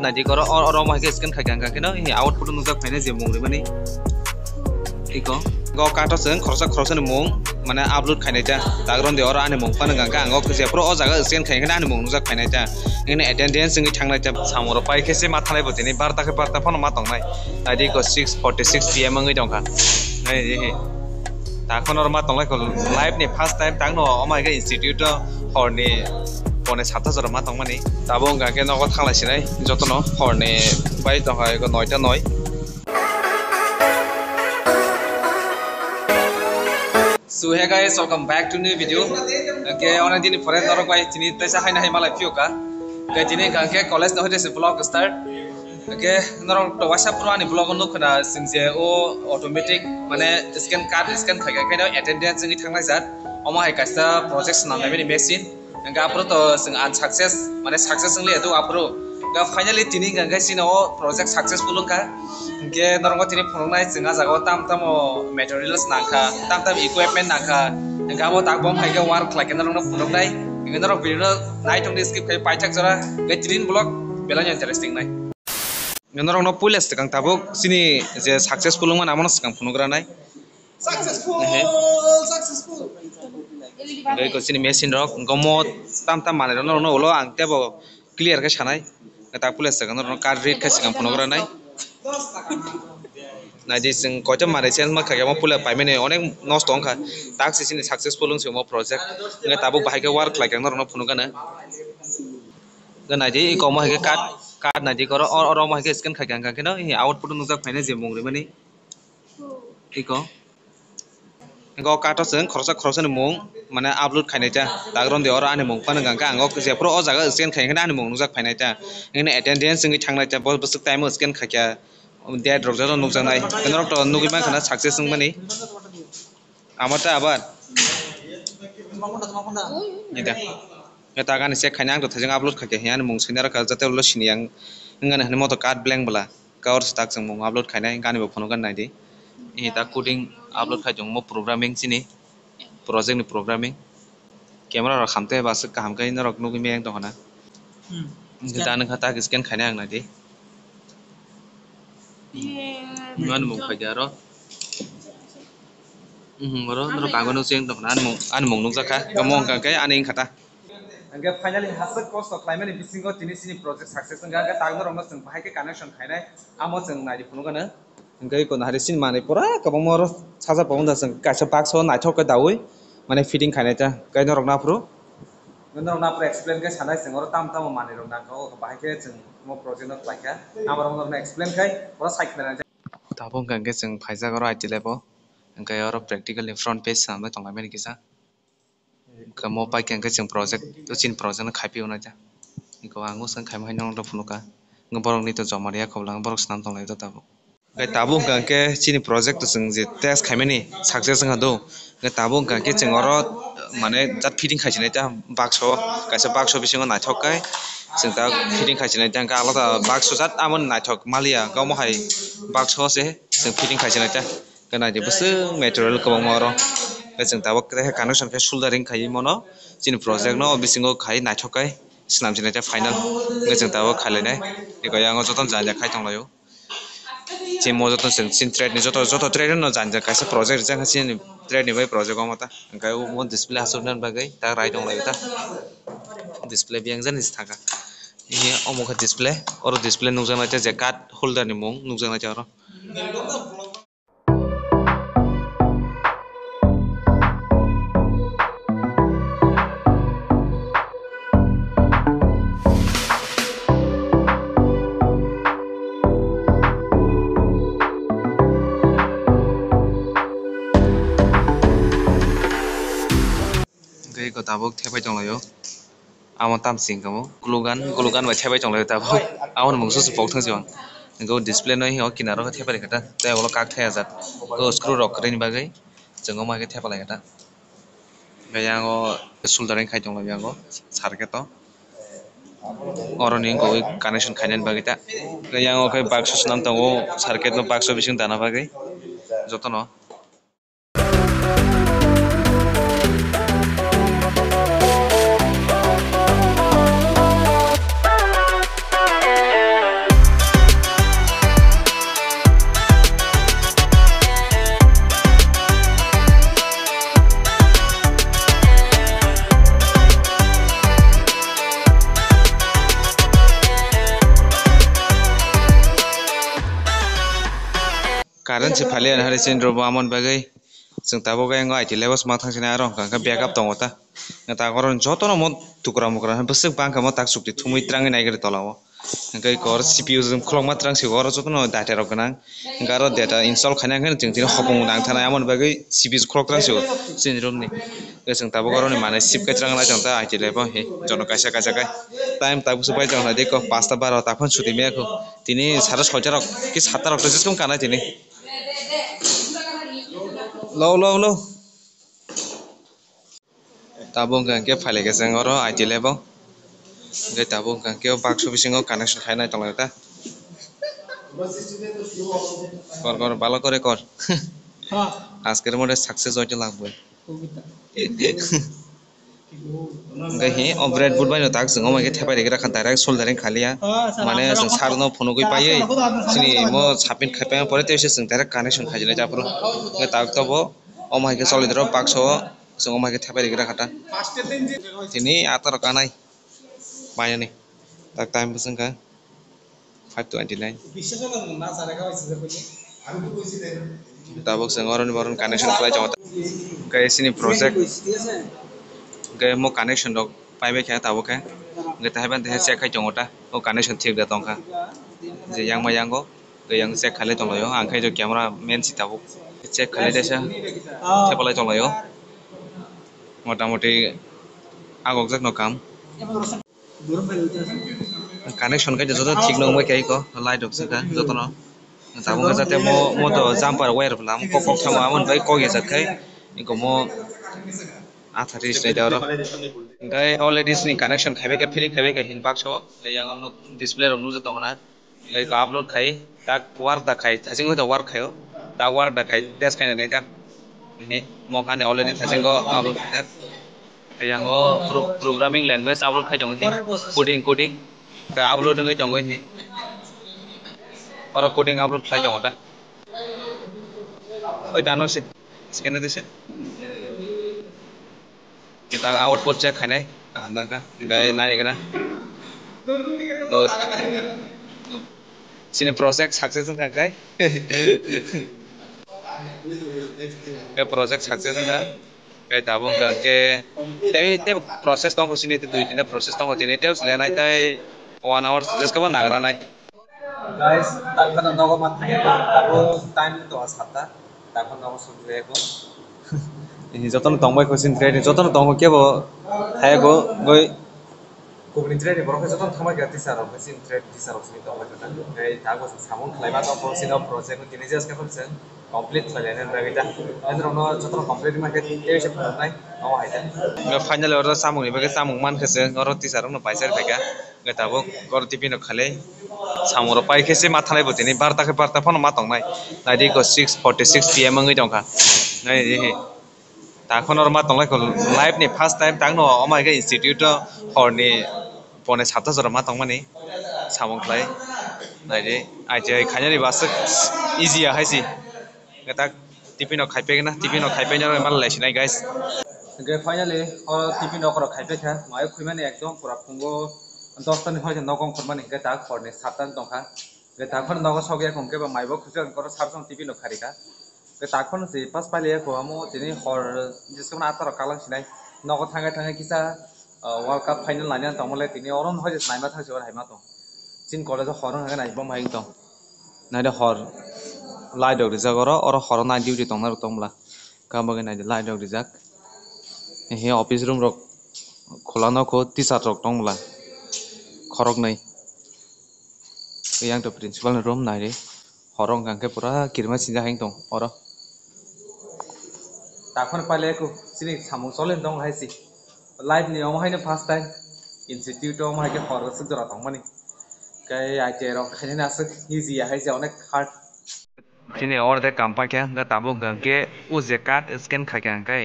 card na di koro or mo ke scan khagan ka keno hi output nujak phaina je mong rimani iko go card seng khorsa ni mong mane upload khainai ta dagron de or ani mong pana gang ka ngo ke pro o jaga scan khain kana ani mong nujak phainai ta ine attendance ngi thangnai ta samoro pai ke se ma thalai bo tini barta phone ma tongnai adi ko 6:46 pm ngi dongka nai je ta khonor ma tonglai ko live ni first time tang no omai ke institute horni pone 7,000 ma tongmani tabo ga ke no ko thanglai sinai jotono horni bai to hai ko 9 ta 9 So hey guys, welcome back to new video. Okay, on a day for it, not quite in it. I know my life. Okay, today I college no this vlog start. Okay, not to WhatsApp pro ani vlog no kana since automatic mane scan card scan thaka kind of attendance ngi thanglai jat oma hai kasta project na nabi machine nga apro to sing unsuccess mane success ngi edu apro ga finally tini ga sino project successful ka ke norong tini phongnai singa jaga tam materials nangka tam equipment nangka nga mo tak bom hai ga work like norong no phongnai nga norong video nai tong skip kai pai chak jara ga tinin blog bela interesting nai nga norong no pules kang tabuk sini je successful man amon kang phonogra nai successful ga ko sini machine rok gomo tam mane norong no lo ang tebo clear ka sanai ta pules kang norong card read ka kang phonogra nai na di sing koita mare chen ma khage mo pula pai mene onek নষ্ট অংখা তাক সিসিনি successful হংছে mo project nga tabu bahai ke work like ngor no phunu kana na di ko mo hage card na di koro or mo hage scan khagang ka keno hi output nujak phaina je mong rimani iko go card seng khorsa ni mong mane upload khainai ta dagron de or ani mong pana gang ka ngo ke pro o jaga scan khain kana ani mong nujak phainai ta ine attendance ngi thangnai ta bol busuk time scan khakya dia drop jano nukjang nai kenor to nugi man kana success ng mani amata abar nida eta gan se khanyang to thajang upload khake hian mung sinar ka jate lo siniang ngana hne moto card blank bala cover stack jang mung upload khainai gani bo phono gan nai di eta coding upload khai jong mo programming chini project ni programming camera ra khamte ba se kaham kai norok nugi meng to hana ta nang khata scan khainai ang nai di ngan mong khajaro ro ro kago no seng tokna an mong nung jaka gamong ka kai aning khata anga finally hasak cost of climate bisingo tinisini project success nga ga tagno rong seng bahai ke connection khainai amo seng nai phunu gana ngai ko nari sin mane pura kabong mor saja pawunda seng kaisa bakso nai thok ka dawi mane fitting khainai ta kai no rong na pru nang na pro explain ke sanai seng ro tam mane rong na ko bahai ke seng mo project no klaika amar rong na explain kai ora site na tabong gangge seng phaisa garo aiti lebo angkai oro practical in front page sambai tongai meni kisa kamo pai gangge seng project to chin project na khaipi ona ja iko angu sang khai mai nong do phunuka ngborong ni to jomaria khoblang borok snam tonglai to tabo gai tabong gangge chini project to seng je test khaimeni success nga do gai tabong gangge seng oro mane jat fitting khaisinai ta bakso kaisa bakso bisingo naithok kai seng ta fitting khaisinai ta ka alada bakso jat amon naithok malia gamo hai bakso se seng fitting khaisinai ta kana je busung material kobong moro seng tabok ke connection ke soldering khai mono chini project no bisingo khai naithok kai snam jinai ta final seng tabok khalainai iko yango joton janja khai tonglayo che mo joton seng sin thread ni joto thread no janja kaisa project jang sin thread ni bai project omata angkai mo display hasubnan bagai ta right onglayo ta display biang jan is thaka ini omokha display oro display nungjana ta je card holder ni mung nungjana ta oro gai ko tabok thepai tonglayo amo tam sing kamo glugan ba thepai tonglayo tabok amon mungsu su pok thangsiwang go display no hi kinaro ka thepai kata tai olo kak thaya jat go screw rok kre ni bagai jongo ma ke thepalai kata gayango soldering khai tonglayo yango circuit to oro ni go connection khainen bagai ta gayango kai bakso snam tongo circuit no bakso bising dana bagai jotono current si phalian hari syndrome amon bagai जों दाबो गायंगो आइटि लेबस मा थांसिना आरो का backup दङ ता ता गरन जतन म तुकरा मुकरा बस बांका म ताक सुक्ति थुमै त्राङै नायगरे तलाव गै कर सीपीयू जों खलक मा त्रांसि गर जतन डाटा रक गोनां गारो डाटा इनस्टल खानाय जों दिन हबं नां थानाय आमन बागै सीपीयू खलक त्रांसि सिनरोमनि जों दाबो गरन माने सिप कै त्रांना जों ता आइटि लेब हे जन कायसा कायसा गाय टाइम ताबुसो बाय जों देखो 5 ता 12 ता फन सुति मेखौ दिनै 6:30 रक कि 7 रक जसकम काना दिनै लो ताबो के फाइल के जों अरो आइटि लेबाव गे ताबो के बाक्सु बिसिङाव कानेक्सन खायनाय तंलायता कर भालो करे कर आजकेर मडे सक्सेस হইতে লাগবে गे हे ब्रेड बुट बायनो ताक जों मागे थेपाय देग्रा खान डाइरेक्ट सोल्डारिं खालिया माने जों सारनो फनो गई पायै सिनि मो सापिन खायपाय परे तेसे जों डाइरेक्ट कानेक्सन खाजिनाय जाफरो गे ताक तबो अमागे सलिद्र बाक्सो जों मागे थेपाय देग्रा खाटा दिनै आतर कानाय बायनानै ताक टाइम जोंका 5:29 ताबो जों अरन बरन कानेक्सन खालाय जाव गे सिनि प्रोजेक्ट गे मो कानेक्सन दक पाइबे खे ताबो के गे ताहायबान देहे चेक खाय जंगटा ओ कानेक्सन थिक दा तंखा जे yang mayango गे yang चेक खाले तंलायो आंखाय जो कैमरा मेन सिताबो चेक खाले देसा थेपलाय तंलायो मोटामोटी आगक जक न काम कानेक्सन के जतो ठीक नंबाय खाय को लाइट अफ सका जतो न ताबो जाते मो तो जाम्पार वायर ब्लाम कक थामा मोन बाय कगे जाखाय इको मो आथारि स्नाय दारो गाय अलरेडी स्नि कानेक्सन खायबे के फिलिं खायबे के हिन बाक्सो ले yang डिस्प्ले रो नुज तंगना गाय को अपलोड खाय ताक वार दा खाय थासिंग तो वार खायो ता वार दा खाय टेस्ट खाय नै ता ने मो खाने अलरेडी थासिंग को upload yang programming language upload khai dong coding ka upload ngai dong ni ora coding upload khai dong ta oi dano se scan dise kita output check khai nai anda ka gai nai kana sini project success ka kai ke project success ka kai tabung ka ke te process tong sini te dui tina process tong tini te usle nai tai 1 hour just ka nagra nai guys takkan nogo mat tabo time to asata takkan nogo sudre ko ini joton tongbai kosin trade joton tongo kebo hayago goi kubni trade borok joton thama ga tisar ro kosin trade tisar ro sini tongbai kana gai tago samon khlaiba to prosino project kini jas ka khulsen complete khlainen bagita andro no joton complete ma ke te se phanai no haita final order samung ni bage samung man khase oro tisar no paisar bega gai tabo gor tipino khale samuro pai khese ma thalai botini barta ke barta phone ma tongnai nai ko 6:46 pm ngai tongkha nai he ताखन और मा तंलाय को live नि first time तांनो अमाय institute हरनि पने 7 जरा मा तंमानि सामंख्लाय नायदे आइजे खायनि बास easy आ हायसि गता टिफिन खायपेगना टिफिन खायपेना मा लायसिनाय गाइस गे फाइनली और टिफिन अकर खायपेखा माय खुइमानि एकदम पूरा फुंगो 10 तानि होय नगं खरमानि गे ता हरनि 7 तानि तंखा गे ताखन नग सगे खमके मायबो खुजन कर साबजन tiffin खारिका takon si pas pali ko amo tini hor jiskon atar kalang sinai nogo thangai thangai kisa world cup final lanya tomole tini oron hoje naima thangsi or haima to chin college horon haga naibom haing to naide hor lai dog rijak oro or hor na duty tongna tongmla kamage naide lai dog rijak he office room rok khulano ko t-shirt rok tongmla khorok nai yang to principal room naide horong kangke pura kirma sinja haing tong oro takon pale ko sini samung solen dong haisi live ni om haine first time institute om haike hor sudra tong mani kai ite ro khane na suk easy haise onek hard sini or de kampa kya ga tabo gangke u je card scan khakya kai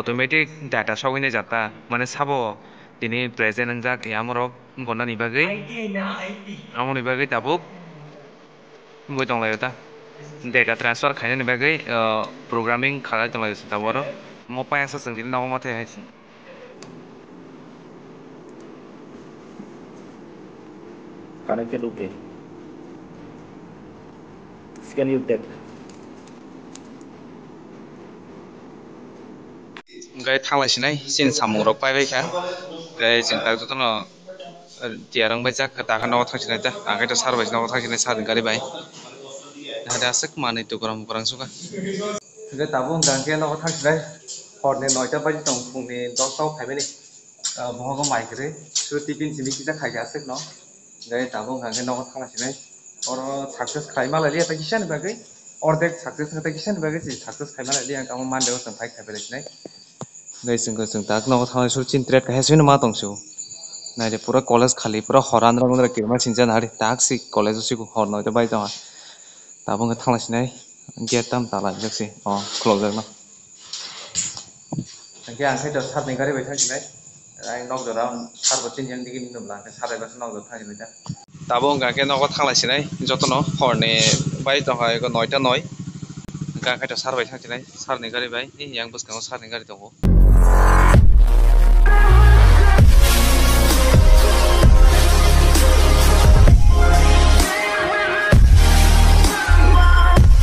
automatic data sogine jata mane sabo tini present angjak yamrok gonna ni bagai amoni bagai tabo ngoi tong layota data transfer खायनायनि बागै programming खालाय दंलायो दाबरो मपाय आसा जों दिनै नाव माथे हायसि connected okay scan you tech gai thalaisinai sin samung rok paibaika gai ching tak jotono tiarong bai jak taka no thangsinai ta akai to sar bai no thangsinai sa gari bai hade asuk manui tu gorang gorang suka gai tabung gangke no thangsinai horni 9ta baji tong phungni 10ta phaibani bohogo maikri su tiffin simi kisa khaiga asuk no gai tabung gangke no thalaisinai oro success khlaimalaili eta kisani bagai ordek success eta kisani bagai success khlaimalaili ang kamo mande o phai khaibalaisinai gai sing tak no thangai sur chin trade ka hesini ma tongsu nai de pura college khali pura horan rang kirma singjan hari tak si college si hor 9ta bai tong tabung thalaisinai gate tam tala jaksi close jak no angke angkai to sat ni gari bai thangsinai ai nok jora sar bo tin yang digi minum la sarai bas nok jora thangsinai ta tabo angke nok thalaisinai jotono horni bai tong hai 9ta 9 angkai to sar bai thangsinai sar ni gari bai yang bwskango sar ni gari tongo